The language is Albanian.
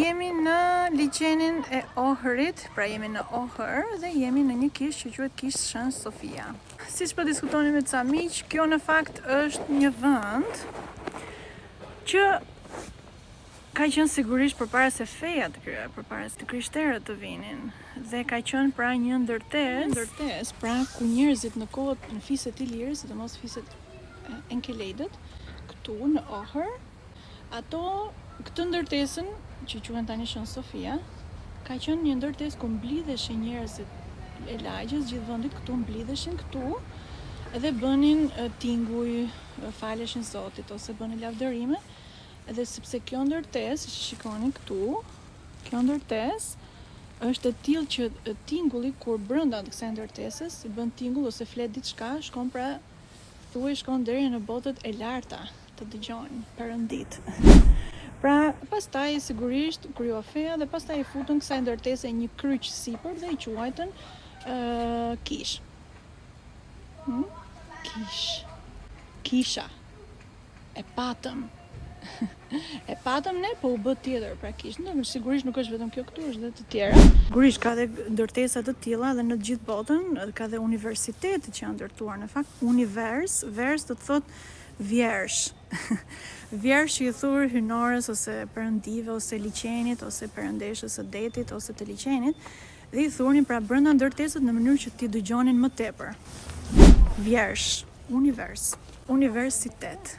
Jemi në liçenin e Ohërit, pra jemi në Ohër dhe jemi në një kishë që quhet Kishë Shën Sofia. Siç po diskutoni me ca miq, kjo në fakt është një vend që ka qenë sigurisht përpara se feja të krijohet, përpara se krishterët të vinin, dhe ka qenë pra një ndërtesë, pra ku njerëzit në kohët në fiset e lirë, sidomos fiset Enkeleidet, këtu në Ohër, ato këtë ndërtesën që quhen tani Shën Sofia, ka qenë një ndërtesë ku mblidheshin njerëzit e lagjës, gjithë vendit këtu mblidheshin këtu dhe bënin tinguj, faleshin Zotit ose bënin lavdërime. Edhe sepse kjo ndërtesë, që shikoni këtu, kjo ndërtesë është e tillë që tingulli kur brenda të kësaj ndërtesës i bën tingull ose flet diçka, shkon pra thuaj shkon deri në botët e larta të dëgjojnë perëndit. Pra, pastaj sigurisht kryo feja dhe pastaj i futën kësaj ndërtese një kryq sipër dhe i quajtën kish. Kisha. E patëm. E patëm ne, po u bë tjetër pra kish. Sigurisht nuk është vetëm kjo këtu, është edhe të tjera. Sigurisht ka dhe ndërtesa të tilla dhe në të gjithë botën, ka dhe universitete që janë ndërtuar. Në fakt, vers do të thotë vjersh. Vjersh që i thur hynores ose perëndive ose liçenit ose perëndeshës së detit ose të liçenit, dhe i thurnin pra brenda ndërtesës në mënyrë që ti dëgjonin më tepër. Vjersh, universitet.